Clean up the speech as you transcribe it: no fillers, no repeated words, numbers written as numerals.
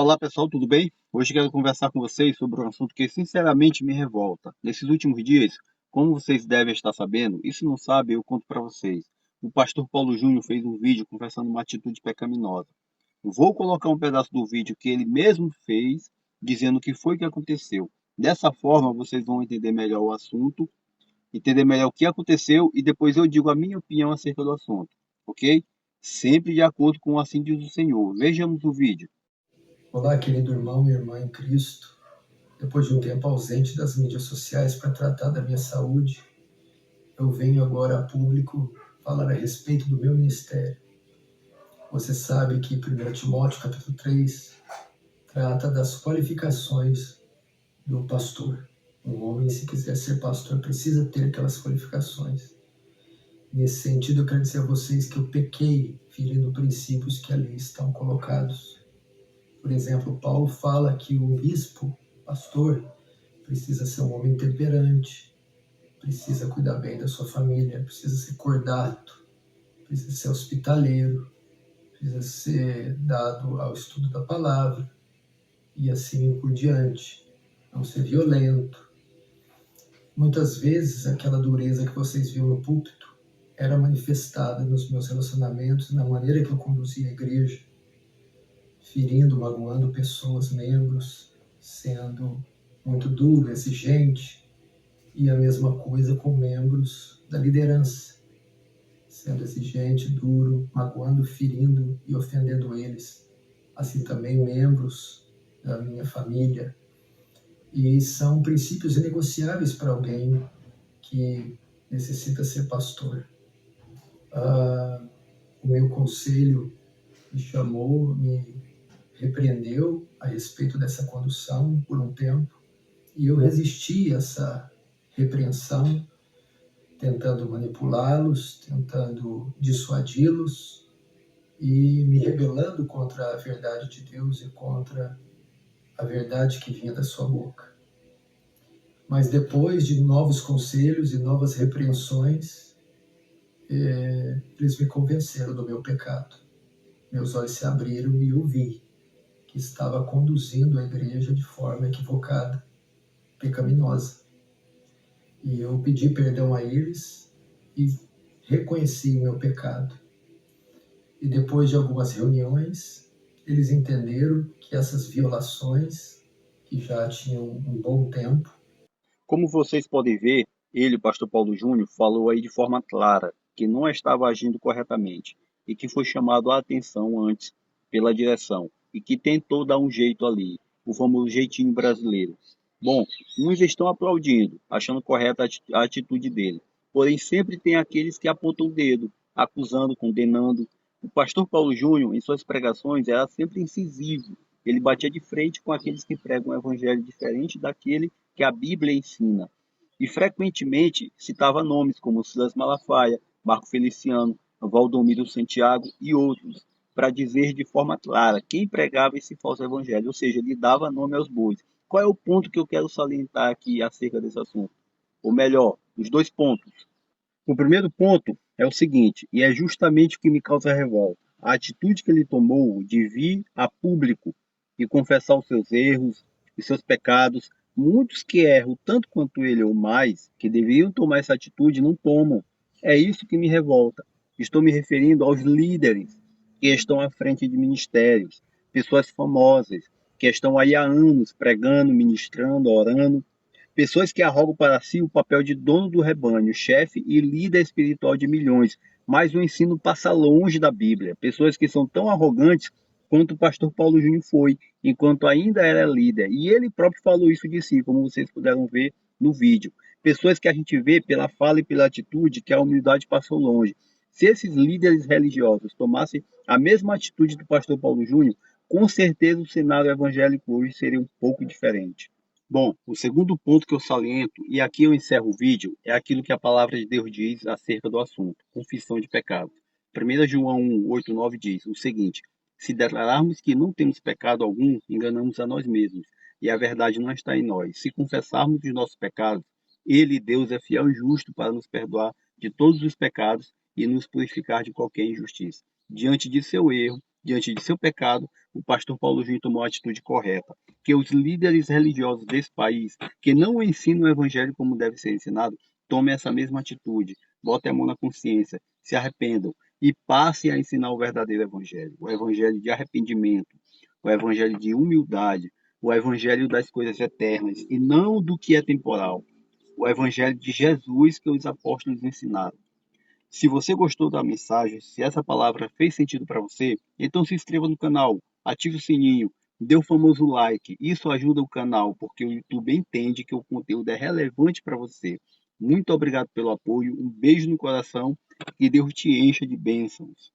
Olá pessoal, tudo bem? Hoje quero conversar com vocês sobre um assunto que sinceramente me revolta. Nesses últimos dias, como vocês devem estar sabendo, e se não sabem, eu conto para vocês. O pastor Paulo Júnior fez um vídeo confessando uma atitude pecaminosa. Vou colocar um pedaço do vídeo que ele mesmo fez, dizendo o que foi que aconteceu. Dessa forma, vocês vão entender melhor o assunto, entender melhor o que aconteceu e depois eu digo a minha opinião acerca do assunto, ok? Sempre de acordo com o assim diz o Senhor. Vejamos o vídeo. Olá, querido irmão e irmã em Cristo. Depois de um tempo ausente das mídias sociais para tratar da minha saúde, eu venho agora a público falar a respeito do meu ministério. Você sabe que 1 Timóteo capítulo 3 trata das qualificações do pastor. Um homem, se quiser ser pastor, precisa ter aquelas qualificações. Nesse sentido, eu quero dizer a vocês que eu pequei ferindo princípios que ali estão colocados. Por exemplo, Paulo fala que o bispo, pastor, precisa ser um homem temperante, precisa cuidar bem da sua família, precisa ser cordato, precisa ser hospitaleiro, precisa ser dado ao estudo da palavra e assim por diante. Não ser violento. Muitas vezes aquela dureza que vocês viram no púlpito era manifestada nos meus relacionamentos, na maneira que eu conduzia a igreja, ferindo, magoando pessoas, membros, sendo muito duro, exigente, e a mesma coisa com membros da liderança, sendo exigente, duro, magoando, ferindo e ofendendo eles. Assim também membros da minha família. E são princípios inegociáveis para alguém que necessita ser pastor. O meu conselho me chamou, me repreendeu a respeito dessa condução por um tempo, e eu resisti a essa repreensão, tentando manipulá-los, tentando dissuadi-los e me rebelando contra a verdade de Deus e contra a verdade que vinha da sua boca. Mas depois de novos conselhos e novas repreensões, eles me convenceram do meu pecado. Meus olhos se abriram e eu vi que estava conduzindo a igreja de forma equivocada, pecaminosa. E eu pedi perdão a eles e reconheci o meu pecado. E depois de algumas reuniões, eles entenderam que essas violações, que já tinham um bom tempo. Como vocês podem ver, ele, o pastor Paulo Júnior, falou aí de forma clara que não estava agindo corretamente e que foi chamado a atenção antes pela direção e que tentou dar um jeito ali, o famoso jeitinho brasileiro. Bom, uns estão aplaudindo, achando correta a atitude dele, porém sempre tem aqueles que apontam o dedo, acusando, condenando. O pastor Paulo Júnior, em suas pregações, era sempre incisivo. Ele batia de frente com aqueles que pregam um evangelho diferente daquele que a Bíblia ensina. E frequentemente citava nomes como Silas Malafaia, Marco Feliciano, Valdomiro Santiago e outros, para dizer de forma clara quem pregava esse falso evangelho, ou seja, ele dava nome aos bois. Qual é o ponto que eu quero salientar aqui acerca desse assunto? Ou melhor, os dois pontos. O primeiro ponto é o seguinte, e é justamente o que me causa revolta. A atitude que ele tomou de vir a público e confessar os seus erros e seus pecados, muitos que erram tanto quanto ele ou mais, que deveriam tomar essa atitude, não tomam. É isso que me revolta. Estou me referindo aos líderes que estão à frente de ministérios, pessoas famosas, que estão aí há anos pregando, ministrando, orando, pessoas que arrogam para si o papel de dono do rebanho, chefe e líder espiritual de milhões, mas o ensino passa longe da Bíblia. Pessoas que são tão arrogantes quanto o pastor Paulo Júnior foi, enquanto ainda era líder. E ele próprio falou isso de si, como vocês puderam ver no vídeo. Pessoas que a gente vê pela fala e pela atitude que a humildade passou longe. Se esses líderes religiosos tomassem a mesma atitude do pastor Paulo Júnior, com certeza o cenário evangélico hoje seria um pouco diferente. Bom, o segundo ponto que eu saliento, e aqui eu encerro o vídeo, é aquilo que a palavra de Deus diz acerca do assunto, confissão de pecado. 1 João 1, 8, 9 diz o seguinte: se declararmos que não temos pecado algum, enganamos a nós mesmos, e a verdade não está em nós. Se confessarmos os nossos pecados, Ele, Deus, é fiel e justo para nos perdoar de todos os pecados e nos purificar de qualquer injustiça. Diante de seu erro, diante de seu pecado, o pastor Paulo Júnior tomou a atitude correta. Que os líderes religiosos desse país, que não ensinam o evangelho como deve ser ensinado, tomem essa mesma atitude, botem a mão na consciência, se arrependam e passem a ensinar o verdadeiro evangelho, o evangelho de arrependimento, o evangelho de humildade, o evangelho das coisas eternas e não do que é temporal, o evangelho de Jesus que os apóstolos ensinaram. Se você gostou da mensagem, se essa palavra fez sentido para você, então se inscreva no canal, ative o sininho, dê o famoso like. Isso ajuda o canal, porque o YouTube entende que o conteúdo é relevante para você. Muito obrigado pelo apoio, um beijo no coração e Deus te encha de bênçãos.